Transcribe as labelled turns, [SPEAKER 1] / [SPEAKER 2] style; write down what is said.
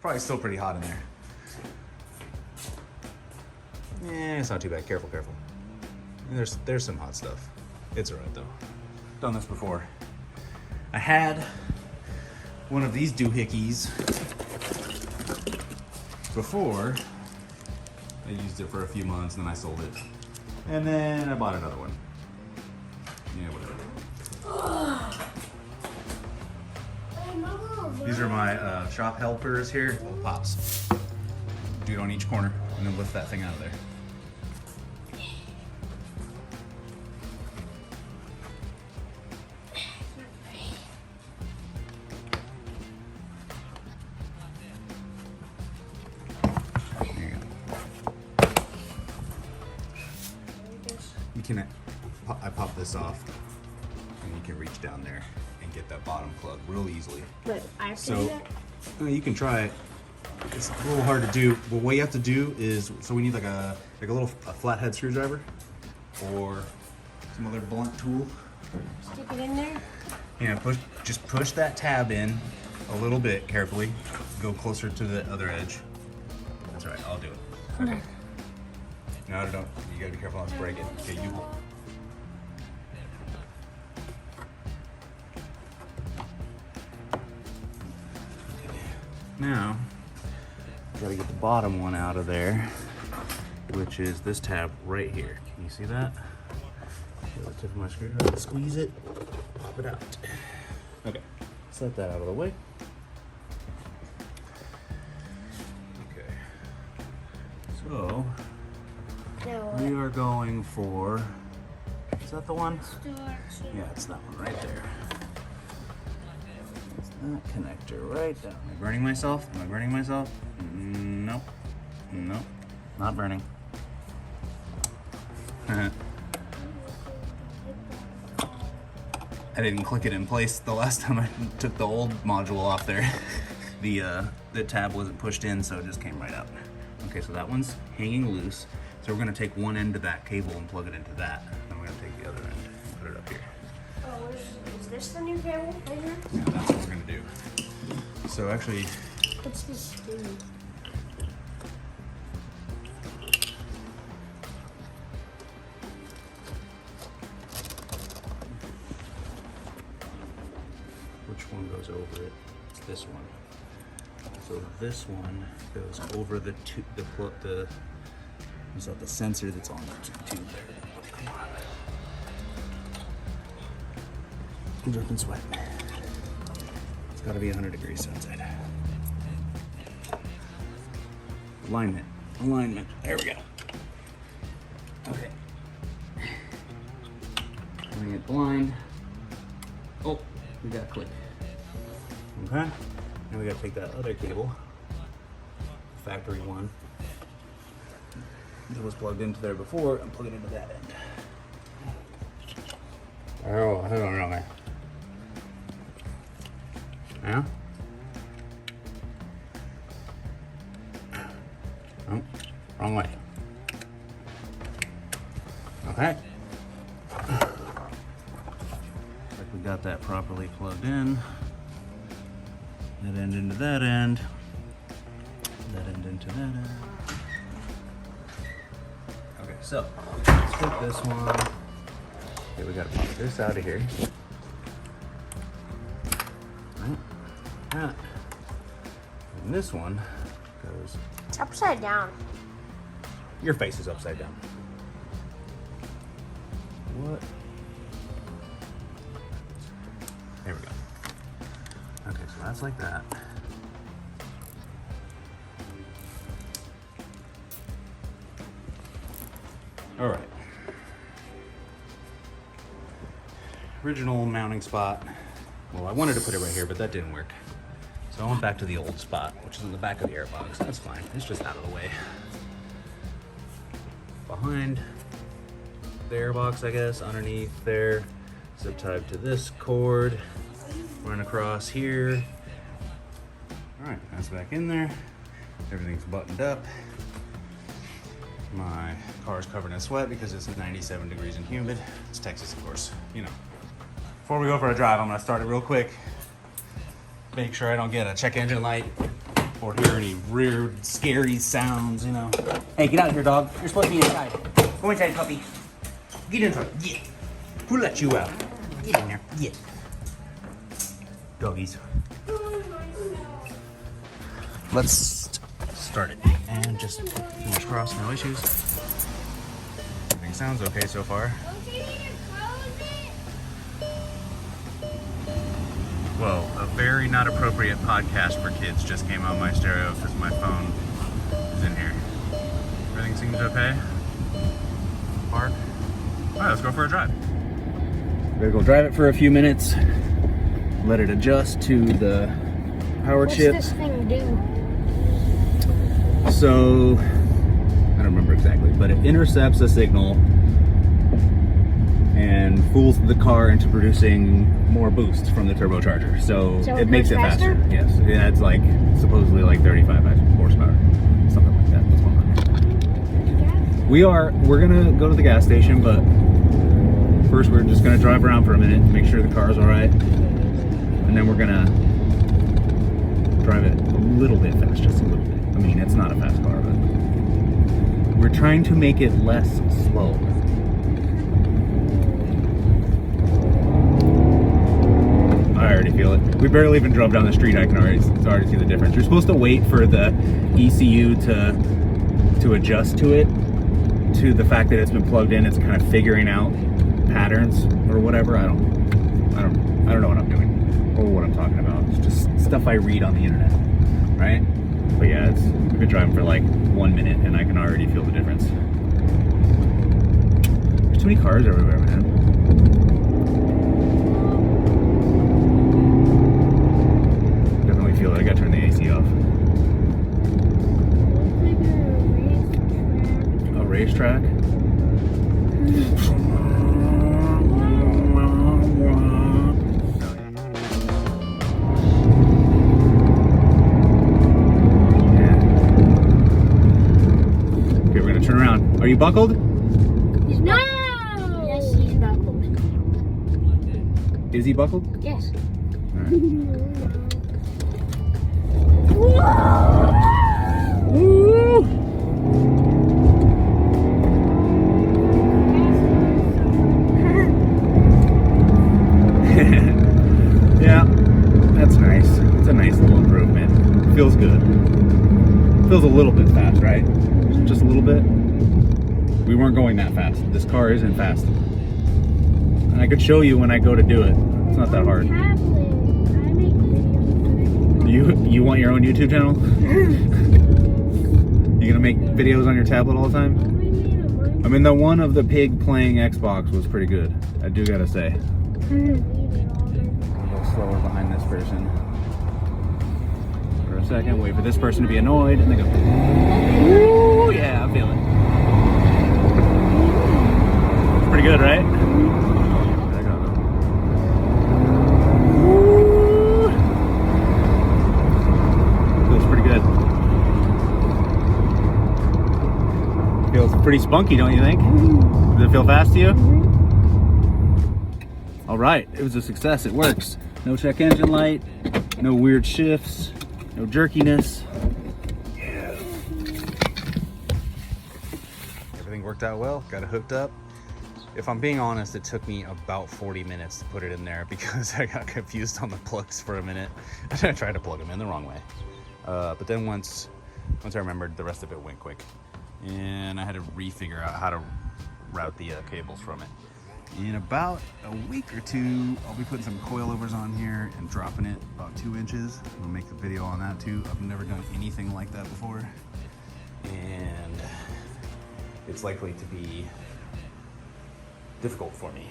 [SPEAKER 1] Probably still pretty hot in there. Yeah, it's not too bad. Careful, careful. There's some hot stuff. It's alright though. Done this before. I had one of these doohickeys before. I used it for a few months and then I sold it. And then I bought another one. Yeah, whatever. These are my shop helpers here. Little pops. Do it on each corner and then lift that thing out of there. You can, I pop this off and you can reach down there and get that bottom plug real easily.
[SPEAKER 2] But I have to do that?
[SPEAKER 1] You can try it. It's a little hard to do, but what you have to do is, so we need like a flathead screwdriver or some other blunt tool.
[SPEAKER 2] Stick it in there?
[SPEAKER 1] Yeah, just push that tab in a little bit carefully. Go closer to the other edge. That's all right, I'll do it. Okay. No, don't. You gotta be careful not to break it. Okay, you hold. Okay. Now, gotta get the bottom one out of there, which is this tab right here. Can you see that? The tip of my screwdriver, squeeze it, pop it out. Okay, set that out of the way. Okay, so we are going for, is that the one? Yeah, it's that one right there. It's that connector right down. Am I burning myself? Am I burning myself? Nope. Nope. Not burning. I didn't click it in place the last time I took the old module off there. The tab wasn't pushed in, so it just came right out. Okay, so that one's hanging loose. So we're gonna take one end of that cable and plug it into that. And we're gonna take the other end and put it up here.
[SPEAKER 2] Oh, is this the new cable right here?
[SPEAKER 1] Yeah, that's what we're gonna do. So actually,
[SPEAKER 2] What's this do?
[SPEAKER 1] which one goes over it? It's this one. So this one goes over the is that the sensor that's on the tube there? Come on. I'm dripping sweat. It's gotta be 100 degrees outside. Alignment. Alignment. There we go. Okay. Bring it blind. Oh, we got a click. Okay. Now we gotta take that other cable, factory one, that was plugged into there before, and plug it into that end. Oh, I don't know, man. Yeah? Oh, wrong way. Okay. Like we got that properly plugged in. That end into that end. That end into that end. Okay, so let's put this one. Okay, we gotta pop this out of here. Right. That. And this one goes.
[SPEAKER 2] It's upside down.
[SPEAKER 1] Your face is upside down. What? There we go. Okay, so that's like that. All right. Original mounting spot. Well, I wanted to put it right here, but that didn't work. So I went back to the old spot, which is in the back of the airbox. That's fine. It's just out of the way. Behind the airbox, I guess, underneath there. Zip tied to this cord. Run across here. All right, that's back in there. Everything's buttoned up. My car is covered in sweat because it's 97 degrees and humid. It's Texas, of course, you know. Before we go for a drive, I'm gonna start it real quick. Make sure I don't get a check engine light or hear any weird, scary sounds, you know. Hey, get out of here, dog. You're supposed to be inside. Go inside, puppy. Get inside. Yeah. Who let you out? Get in there. Yeah. Doggies. Let's start it. And just fingers crossed, no issues. Everything sounds okay so far. Whoa, a very not appropriate podcast for kids just came on my stereo because my phone is in here. Everything seems okay? Park? Alright, let's go for a drive. We're gonna go drive it for a few minutes, let it adjust to the power chip.
[SPEAKER 2] What's this thing do?
[SPEAKER 1] So, I don't remember exactly, but it intercepts a signal and fools the car into producing more boost from the turbocharger. So it makes it faster? Yes, it adds like, supposedly like 35 horsepower, something like that. What's going on? We're gonna go to the gas station, but first we're just gonna drive around for a minute, make sure the car's all right, and then we're gonna drive it a little bit fast, just a little bit. I mean, it's not a fast car, but we're trying to make it less slow. I already feel it. We barely even drove down the street. I can already see the difference. You're supposed to wait for the ECU to adjust to it, to the fact that it's been plugged in. It's kind of figuring out patterns or whatever. I don't know what I'm doing or what I'm talking about. It's just stuff I read on the internet, right? But yeah, we've been driving for like 1 minute and I can already feel the difference. There's too many cars everywhere, man. Feel it. I gotta turn the AC off. A racetrack? Yeah. Okay, we're gonna turn around. Are you buckled?
[SPEAKER 2] No! Yes, he's buckled.
[SPEAKER 1] Is he buckled?
[SPEAKER 2] Yes.
[SPEAKER 1] All right. Woo! Yeah, that's nice. It's a nice little improvement. Feels good. Feels a little bit fast, right? Just a little bit. We weren't going that fast. This car isn't fast. And I could show you when I go to do it. It's not that hard. You want your own YouTube channel? You gonna make videos on your tablet all the time? I mean, the one of the pig playing Xbox was pretty good. I do gotta say. A little slower behind this person. For a second, wait for this person to be annoyed, and then go. Woo! Yeah, I feel it. It's pretty good, right? Feels pretty spunky, don't you think? Does it feel fast to you? All right, it was a success. It works. No check engine light, no weird shifts, no jerkiness. Yeah. Everything worked out well. Got it hooked up. If I'm being honest, it took me about 40 minutes to put it in there because I got confused on the plugs for a minute. I tried to plug them in the wrong way. But then once I remembered, the rest of it went quick. And I had to refigure out how to route the cables from it. In about a week or two, I'll be putting some coilovers on here and dropping it about 2 inches. I'll make a video on that too. I've never done anything like that before. And it's likely to be difficult for me.